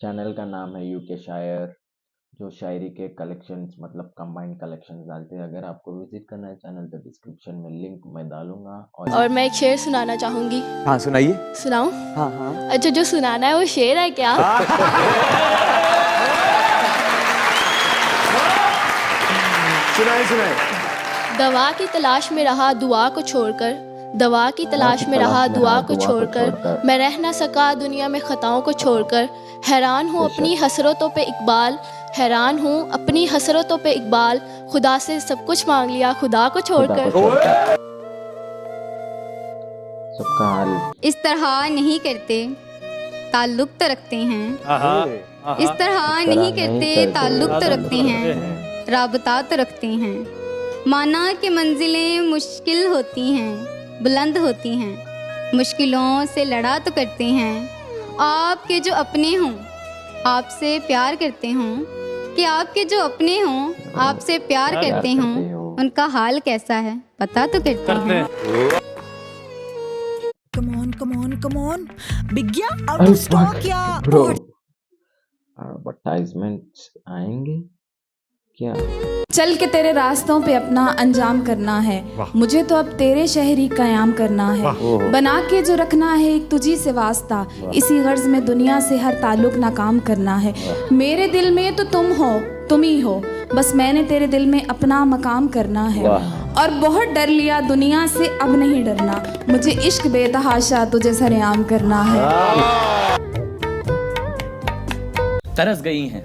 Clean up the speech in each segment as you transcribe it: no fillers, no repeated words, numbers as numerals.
Channel का नाम है यूके शायर, जो शायरी के कलेक्शंस मतलब कंबाइंड कलेक्शंस डालते हैं। अगर आपको विजिट करना है चैनल तो डिस्क्रिप्शन में लिंक मैं डालूंगा। और मैं एक शेर सुनाना चाहूंगी। हाँ सुनाइए। सुनाऊं? हाँ हाँ। अच्छा, जो सुनाना है वो शेर है क्या? सुनाइए सुनाइए। दवा की तलाश में रहा दुआ को छोड़कर, दवा की तलाश में रहा दुआ को छोड़कर, मैं रह ना सका दुनिया में खताओं को छोड़कर। हैरान हूँ अपनी हसरतों पे इकबाल, हैरान हूँ अपनी हसरतों पे इकबाल, खुदा से सब कुछ मांग लिया खुदा को छोड़कर। सबका हाल इस तरह नहीं करते ताल्लुक तो रखते हैं, इस तरह नहीं करते ताल्लुक तो रखते हैं, राबता तो रखते हैं। माना कि मंजिलें मुश्किल होती हैं, बुलंद होती हैं, मुश्किलों से लड़ा तो करते हैं। आपके जो अपने हों आपसे प्यार करते हों, कि आपके जो अपने हों आपसे प्यार करते हों, उनका हाल कैसा है पता तो करते हैं। Come on. बिग्या out of stock या ब्रो एडवर्टाइजमेंट्स आएंगे क्या? चल के तेरे रास्तों पे अपना अंजाम करना है, मुझे तो अब तेरे शहरी कयाम करना है। बना के जो रखना है एक तुझी से वास्ता, इसी गर्ज में दुनिया से हर ताल्लुक नाकाम करना है। मेरे दिल में तो तुम हो, तुम ही हो, बस मैंने तेरे दिल में अपना मकाम करना है। और बहुत डर लिया दुनिया से, अब नहीं डरना, मुझे इश्क बेतहाशा तुझे सरेआम करना है। तरस गई हैं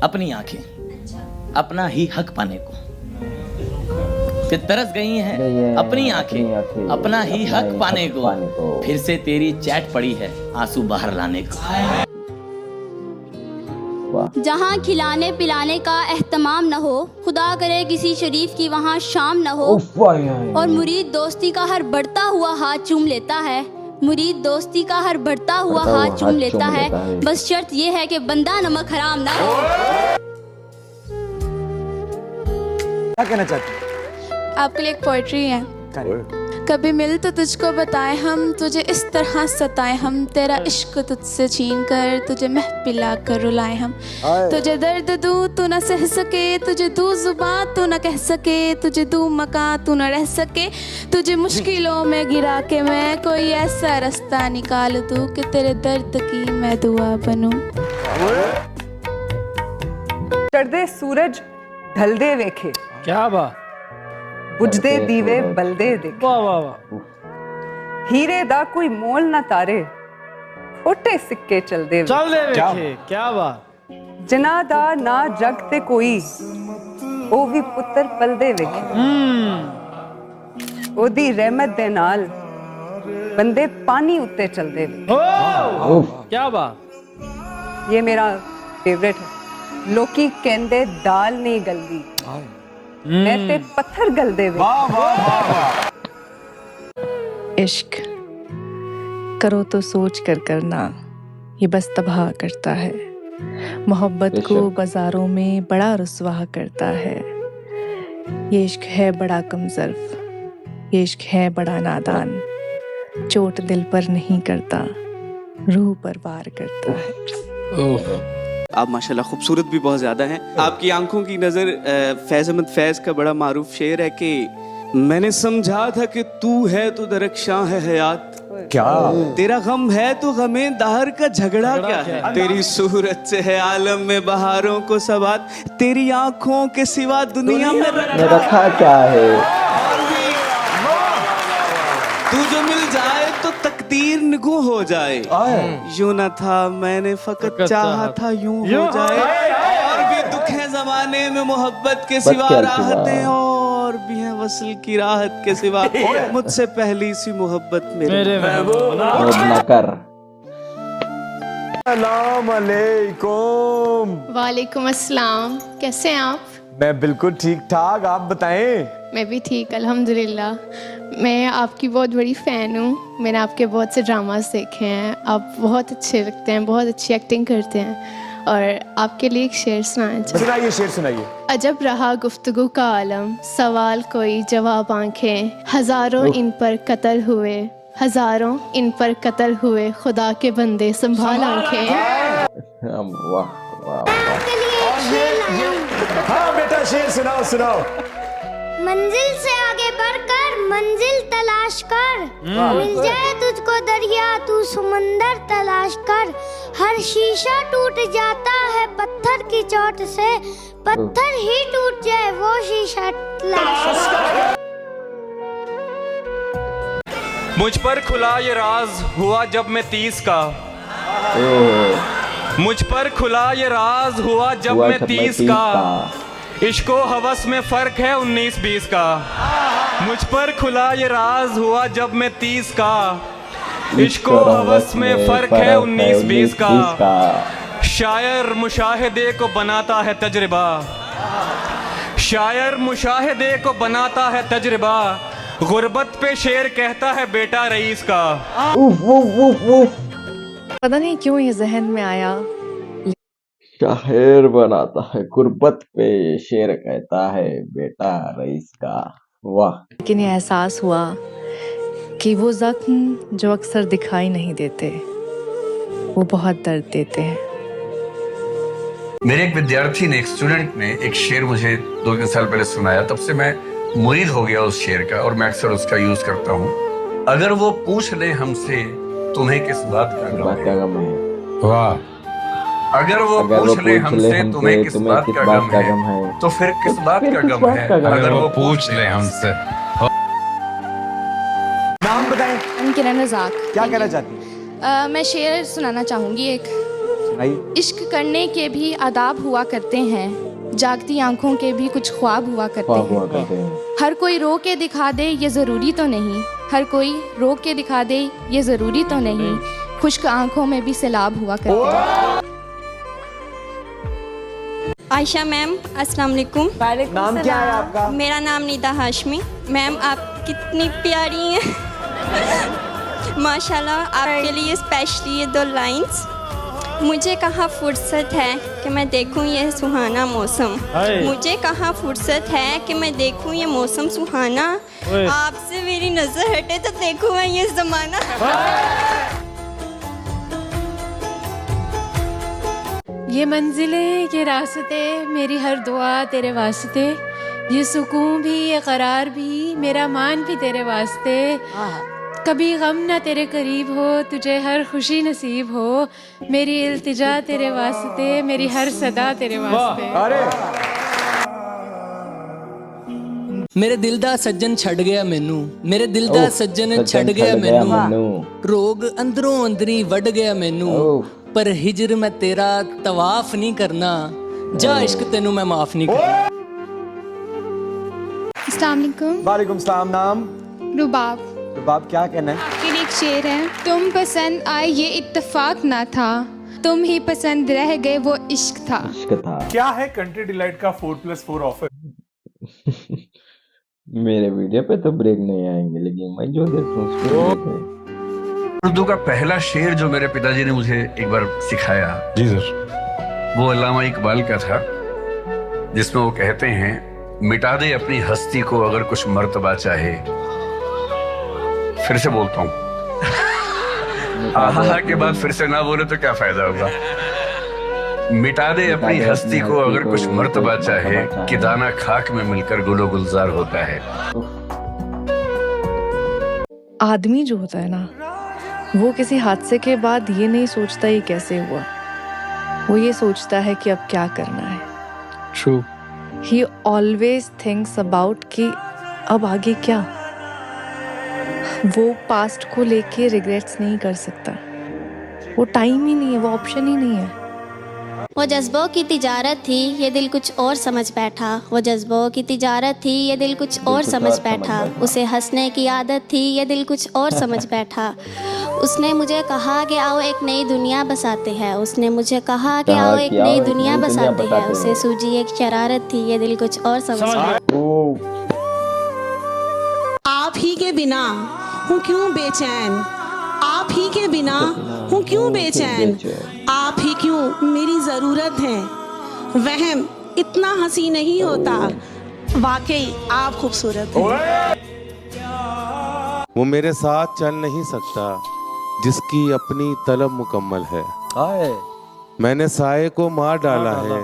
अपनी आंखें अपना ही हक पाने को, कि तरस गई हैं अपनी आंखें अपना ही हक पाने को, फिर से तेरी चैट पड़ी है आंसू बाहर लाने को। जहाँ खिलाने पिलाने का एहतमाम न हो, खुदा करे किसी शरीफ की वहाँ शाम न हो। और मुरीद दोस्ती का हर बढ़ता हुआ हाथ चूम लेता है, मुरीद दोस्ती का हर बढ़ता हुआ हाथ चूम लेता है, बस शर्त ये है कि बंदा नमक हराम ना हो। क्या कहना चाहते हैं? आपके लिए एक पोइट्री है। कभी मिल तो तुझको बताए हम, तुझे इस तरह सताए हम, तेरा इश्क तुझसे छीन कर तुझे महफिला कर रुलाए हम। तुझे दर्द दूं तू न सह सके, तुझे दूं जुबान तू न कह सके, तुझे दूं मकान तू न रह सके, तुझे मुश्किलों में गिरा के मैं कोई ऐसा रास्ता निकाल दूं कि तेरे दर्द की मैं दुआ बनूं। चढ़दे सूरज ढलदे वेखे, क्या बात, बुझदे दीवे बलदे देखे, वाह वाह वाह। हीरे दा कोई मोल ना तारे, खोटे सिक्के चलदे वेखे, क्या बात। जिना दा ना जग ते कोई, ओ भी पुत्र पलदे वेखे, ओदी रहमत दे नाल बंदे पानी उत्ते चलदे वेखे। क्या बात। ये मेरा फेवरेट है। लोकी कहंदे दाल नहीं गलदी, ते पत्थर गलदे वे। इश्क करो तो सोच कर करना, ये बस तबाह करता है, मोहब्बत को बाजारों में बड़ा रुस्वा करता है। ये इश्क है बड़ा कमज़र्फ, ये इश्क है बड़ा नादान, चोट दिल पर नहीं करता, रूह पर वार करता है। आप माशाल्लाह खूबसूरत भी बहुत ज़्यादा हैं। आपकी आंखों की नज़र, फैज़ अहमद फैज़ का बड़ा मारूफ शेर है कि मैंने समझा था कि तू है तो दरख्शां है हयात, क्या तेरा गम है तो गमे दहर का झगड़ा क्या है, तेरी सूरत से है आलम में बहारों को सवात, तेरी आंखों के सिवा दुनिया में रखा क्या है। तू जो मिल जाए तो तकदीर निगू हो जाए, यूं न था मैंने फकत चाहा था यूं हो जाए। और भी दुख है जमाने में मोहब्बत के सिवा राहतें, और भी है वसल की राहत के सिवा, मुझसे पहली सी मोहब्बत मेरे अस्सलाम वालेकुम। वालेकुम अस्सलाम, कैसे हैं आप? मैं बिल्कुल ठीक ठाक, आप बताएं। मैं भी ठीक अल्हम्दुलिल्लाह। मैं आपकी बहुत बड़ी फ़ैन हूँ, मैंने आपके बहुत से ड्रामास देखे हैं, आप बहुत अच्छे लगते हैं, बहुत अच्छी एक्टिंग करते हैं, और आपके लिए एक शेर सुनाना चाहती हूँ। सुनाइए, शेर सुनाइए। अजब रहा गुफ्तगू का आलम, सवाल कोई जवाब आंखें, हज़ारों इन पर कत्ल हुए, हज़ारों इन पर कत्ल हुए, खुदा के बंदे संभाल आंखें। वाह वाह वाह। हाँ बेटा शेर सुनाओ सुनाओ। मंजिल से आगे बढ़कर मंजिल तलाश कर, मिल जाए तुझको दरिया तू समंदर तलाश कर। हर शीशा टूट जाता है पत्थर की चोट से, पत्थर ही टूट जाए वो शीशा तलाश कर। मुझ पर खुला ये राज हुआ जब मैं 30 का, मुझ पर खुला ये राज हुआ जब मैं 30 का। इश्को हवस में फर्क है 19-20 का। मुझ पर खुला ये राज हुआ जब मैं 30 का। इश्को हवस में फर्क है 19-20 का। शायर मुशाहिदे को बनाता है तजर्बा, शायर मुशाहिदे को बनाता है तजर्बा। गुर्बत पे शेर कहता है बेटा रईस का। पता नहीं क्यों ये जहन में आया। शायर बनाता है गुर्बत पे शेर कहता है बेटा रईस का। वाह। लेकिन ये एहसास हुआ कि वो जख्म जो अक्सर दिखाई नहीं देते वो बहुत दर्द देते हैं। मेरे एक विद्यार्थी ने, एक स्टूडेंट ने एक शेर मुझे 2-3 साल पहले सुनाया। तब से मैं मुरीद हो गया उस शेर का और मैं अक्सर उसका यूज करता हूँ। अगर वो पूछ ले हमसे तुम्हें किस बात का गम है, वाह। अगर वो पूछ ले हमसे तुम्हें किस बात का गम है, तो फिर किस बात का गम है। अगर वो पूछ ले हमसे। नाम बताएं। किरण रज़ाक। क्या कहना चाहती? मैं शेर सुनाना चाहूँगी एक। इश्क करने के भी आदाब हुआ करते हैं, जागती आंखों के भी कुछ ख्वाब हुआ करते हैं। हर कोई रो के दिखा दे ये ज़रूरी तो नहीं, हर कोई रो के दिखा दे ये ज़रूरी तो नहीं। खुश्क आंखों में भी सैलाब हुआ करते हैं। आयशा मैम अस्सलाम वालेकुम। नाम क्या है आपका? मेरा नाम निदा हाशमी। मैम आप कितनी प्यारी हैं माशाल्लाह। आपके लिए स्पेशली ये 2 लाइंस। मुझे कहाँ फुर्सत है कि मैं देखूं ये सुहाना मौसम, मुझे कहाँ फुर्सत है कि मैं देखूं ये मौसम सुहाना। आपसे मेरी नजर हटे तो देखूं मैं ये जमाना। ये मंजिलें, ये रास्ते, मेरी हर दुआ तेरे वास्ते। ये सुकून भी, ये करार भी, मेरा मान भी तेरे वास्ते। कभी गम ना तेरे करीब हो, तुझे हर खुशी नसीब हो। मेरी इल्तिजा तेरे वास्ते, मेरी हर सदा तेरे वास्ते। मेरे दिल दा सज्जन छड़ गया मैनू, मेरे दिल दा सज्जन छड़ गया मैनू। रोग अंदरों अंदरी वड़ गया मैनू, पर हिजर मैं तेरा तवाफ नहीं करना। जा इश्क तेनू मैं माफ नहीं करना। अस्सलाम वालेकुम। वालेकुम सलाम। नाम? रुबाब। रुबाब क्या कहना है? एक शेर है। तुम पसंद आए ये इत्तेफाक ना था, तुम ही पसंद रह गए वो इश्क था। क्या है कंट्री डिलाइट का 4+4 ऑफर? मेरे वीडियो पे तो ब्रेक नहीं आएंगे, लेकिन मैं जो देखूं उसको। उर्दू का पहला शेर जो मेरे पिताजी ने मुझे एक बार सिखाया, जी सर, वो अल्लामा इकबाल का था, जिसमें वो कहते हैं, मिटा दे अपनी हस्ती को अगर कुछ मर्तबा चाहे। फिर से बोलता हूँ, आहा के बाद फिर से ना बोले तो क्या फायदा होगा। मिटा दे अपनी हस्ती को अगर कुछ मर्तबा चाहे, कि दाना खाक में मिलकर गुलो गुलजार होता है। आदमी जो होता है ना, वो किसी हादसे के बाद ये नहीं सोचता ये कैसे हुआ, वो ये सोचता है कि अब क्या करना है। True. He always thinks about कि अब आगे क्या। वो पास्ट को लेके रिग्रेट्स नहीं कर सकता, वो टाइम ही नहीं है, वो ऑप्शन ही नहीं है। वो जज्बों की तिजारत थी, ये दिल कुछ और समझ बैठा। वो जज्बों की तिजारत थी, ये दिल कुछ और समझ बैठा। उसे हंसने की आदत थी, ये दिल कुछ और समझ बैठा। उसने मुझे कहा कि आओ एक नई दुनिया बसाते हैं, उसने मुझे कहा कि आओ एक नई दुनिया बसाते हैं। उसे सूझी एक शरारत थी, ये दिल कुछ और समझ बैठा। आप ही के बिना हूँ क्यों बेचैन, आप ही के बिना हूँ क्यों बेचैन, आप ही क्यों मेरी जरूरत है। वहम इतना हंसी नहीं होता, वाकई आप खूबसूरत हैं। वो मेरे साथ चल नहीं सकता जिसकी अपनी तलब मुकम्मल है। मैंने साए को मार डाला है,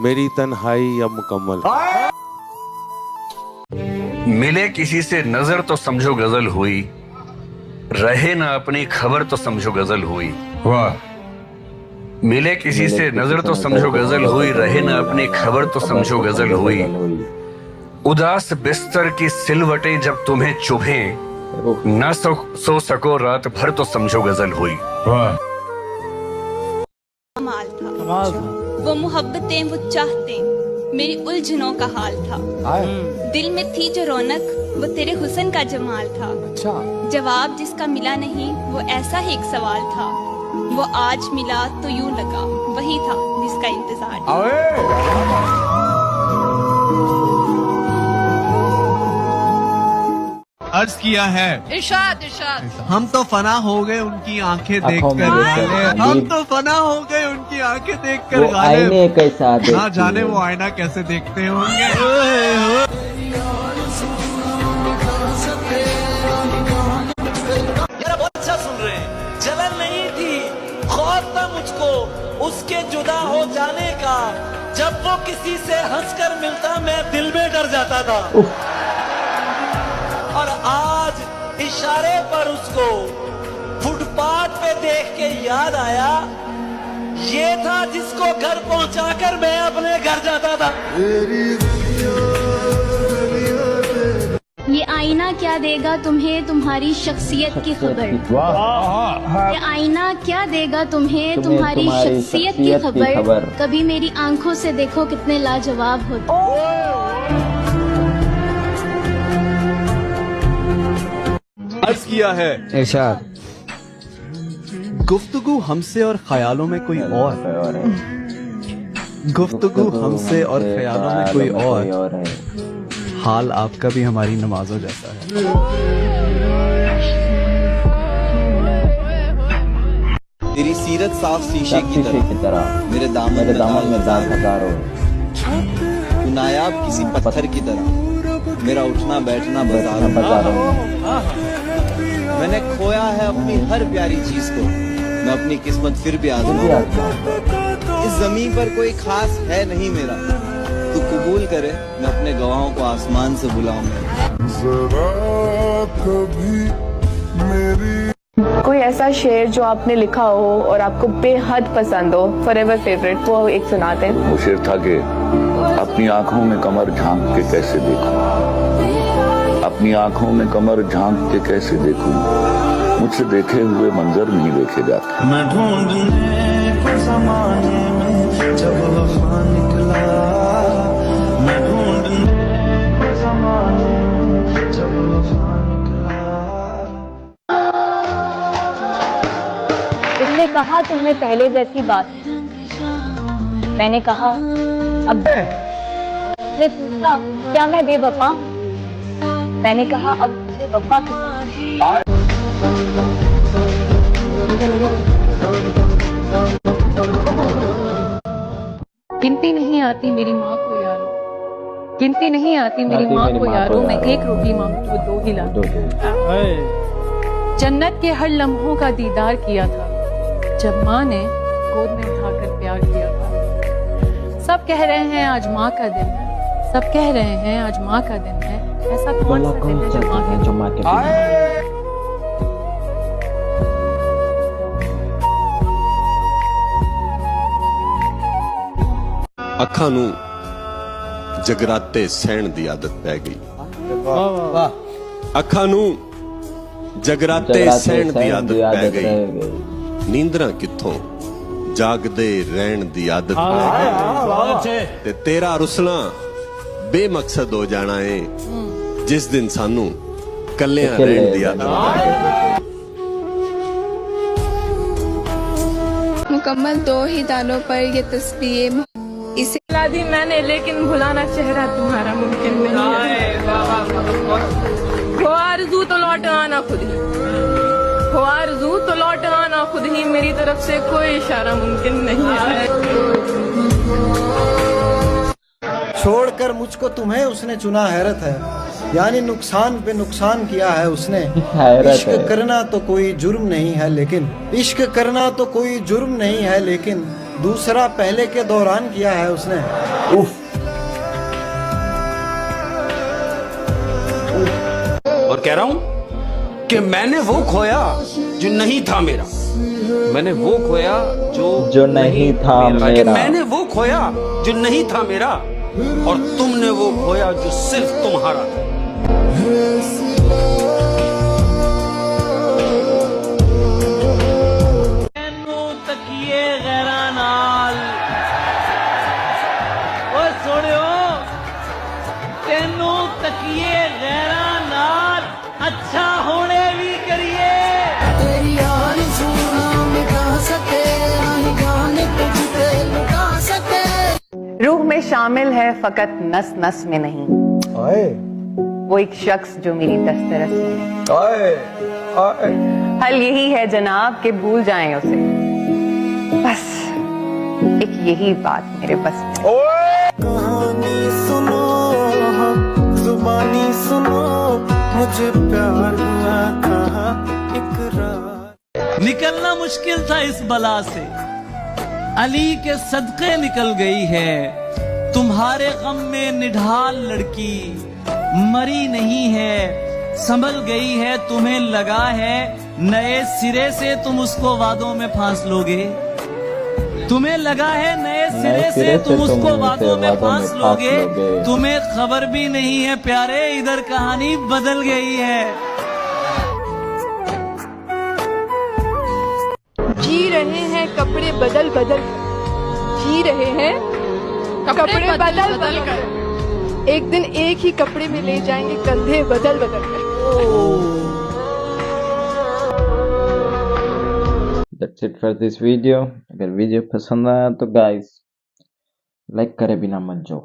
मेरी तन्हाई अब मुकम्मल। मिले किसी से नजर तो समझो गजल हुई, रहे ना अपनी खबर तो समझो गजल हुई। वाह। मिले किसी से नजर तो समझो गजल हुई, रहे ना अपनी खबर तो समझो गजल हुई। उदास बिस्तर की सिलवटें जब तुम्हें चुभें, न सो सको रात भर तो समझो गजल हुई। वाह। कमाल था वो मोहब्बतें, वो चाहते, मेरी उलझनों का हाल था। दिल में थी जो रौनक, वो तेरे हुस्न का जमाल था। जवाब जिसका मिला नहीं, वो ऐसा ही एक सवाल था। वो आज मिला तो यूं लगा, वही था जिसका इंतजार था। अर्ज किया है इरशाद इरशाद। हम तो फना हो गए उनकी आंखें देखकर गालिब, हम तो फना हो गए उनकी आंखें देखकर वो आईने कैसा ना देखती जाने है। वो आईना कैसे देखते होंगे। यार बहुत अच्छा सुन रहे हैं। जलन नहीं थी, खौफ था मुझको उसके जुदा हो जाने का। जब वो किसी से हंसकर मिलता मैं दिल में डर जाता था। और आज इशारे पर उसको फुटपाथ पे देख के याद आया, ये था जिसको घर पहुंचाकर मैं अपने घर जाता था। ये आईना क्या देगा तुम्हें तुम्हारी शख्सियत की खबर। ये आईना क्या देगा तुम्हें तुम्हारी शख्सियत की खबर। कभी मेरी आंखों से देखो कितने लाजवाब होते। अर्ज किया है इरशाद। गुफ्तगू हमसे और ख्यालों में कोई और है, गुफ्तगू हमसे और ख्यालों में कोई और है। हाल आपका भी हमारी नमाजों जैसा है। तेरी सीरत साफ शीशे की तरह, मेरे दामन में दाग हजार हो। तू नायाब किसी पत्थर की तरह, मेरा उठना बैठना बाजार हो। मैंने खोया है अपनी हर प्यारी चीज को, मैं अपनी किस्मत फिर भी आजमाऊं। इस जमीन पर कोई खास है नहीं मेरा, तू कबूल करे मैं अपने गवाहों को आसमान से बुलाऊं। कोई ऐसा शेर जो आपने लिखा हो और आपको बेहद पसंद हो, फॉरएवर फेवरेट, वो एक सुनाते हैं। वो शेर था कि अपनी आंखों में कमर झांक के कैसे देखूं, अपनी आंखों में कमर झांक के कैसे देखूं, मुझसे देखे हुए मंजर नहीं देखे जाते। मैं ढूंढने को ज़माने में जब वफा निकला, मैं ढूंढने को ज़माने में जब वफा निकला। इसने कहा तुम्हें पहले जैसी बात, मैंने कहा अब। उसने पूछा क्या मैं बेवफा, मैंने कहा अब मुझे वफा गिनती नहीं आती मेरी माँ को यारो, गिनती नहीं आती मेरी माँ को यारो। मैं एक रोटी मांगू तो दो ही ला। जन्नत के हर लम्हों का दीदार किया था जब माँ ने गोद में उठाकर प्यार किया था। सब कह रहे हैं आज माँ का दिन है, सब कह रहे हैं आज माँ का दिन है। ऐसा कौन सा दिन है जो माँ के ਅੱਖਾਂ ਨੂੰ ਜਗਰਾਤੇ ਸਹਿਣ ਦੀ ਆਦਤ ਪੈ ਗਈ। ਅੱਖਾਂ ਨੂੰ ਜਗਰਾਤੇ ਸਹਿਣ ਦੀ ਆਦਤ ਪੈ ਗਈ। ਨੀਂਦਰਾਂ ਕਿੱਥੋਂ ਜਾਗਦੇ ਰਹਿਣ ਦੀ ਆਦਤ ਪੈ ਗਈ। ਤੇ ਤੇਰਾ ਰੁਸਣਾ ਬੇਮਕਸਦ ਹੋ ਜਾਣਾ ਏ ਜਿਸ ਦਿਨ ਸਾਨੂੰ ਕੱਲਿਆਂ ਰਹਿਣ ਦੀ ਆਦਤ ਪੈ ਗਈ। मुकम्मल 2 ही दानों पर ये तस्बीह इसे ला दी मैंने, लेकिन भुलाना चेहरा तुम्हारा मुमकिन नहीं है। वो आरज़ू तो लौट आना खुद ही, वो आरज़ू तो लौट आना खुद ही, मेरी तरफ से कोई इशारा मुमकिन नहीं है। छोड़कर मुझको तुम्हें उसने चुना, हैरत है, यानी नुकसान पे नुकसान किया है उसने। इश्क करना तो कोई जुर्म नहीं है लेकिन, इश्क करना तो कोई जुर्म नहीं है लेकिन, दूसरा पहले के दौरान किया है उसने। उफ। और कह रहा हूं कि मैंने वो खोया जो नहीं था मेरा, मैंने वो खोया जो नहीं था कि मेरा। मैंने वो खोया जो नहीं था मेरा, और तुमने वो खोया जो सिर्फ तुम्हारा था। तकिए गैरा नाल ओ सोनियो, तेनू तकिए गैरा नाल अच्छा होने भी करिए। रूह में शामिल है फकत नस नस में नहीं। वो एक शख्स जो मेरी दस्तरस में। हल यही है जनाब कि भूल जाएं उसे, बस एक यही बात मेरे बस में। कहानी सुनो, जुबानी सुनो, मुझे प्यार हुआ था इकरार। निकलना मुश्किल था इस बला से, अली के सदके निकल गई है। तुम्हारे गम में निढाल लड़की मरी नहीं है, संभल गई है। तुम्हें लगा है नए सिरे से तुम उसको वादों में फांस लोगे। तुम्हें लगा है नए सिरे से तुम उसको वादों में फांस लोगे। तुम्हें खबर भी नहीं है प्यारे, इधर कहानी बदल गई है। जी रहे हैं कपड़े बदल बदल कर, जी रहे हैं कपड़े बदल बदल कर, एक दिन एक ही कपड़े में ले जाएंगे कंधे बदल बदल कर। That's it for this video। अगर वीडियो पसंद आया तो गाइस लाइक करे बिना मत जाओ।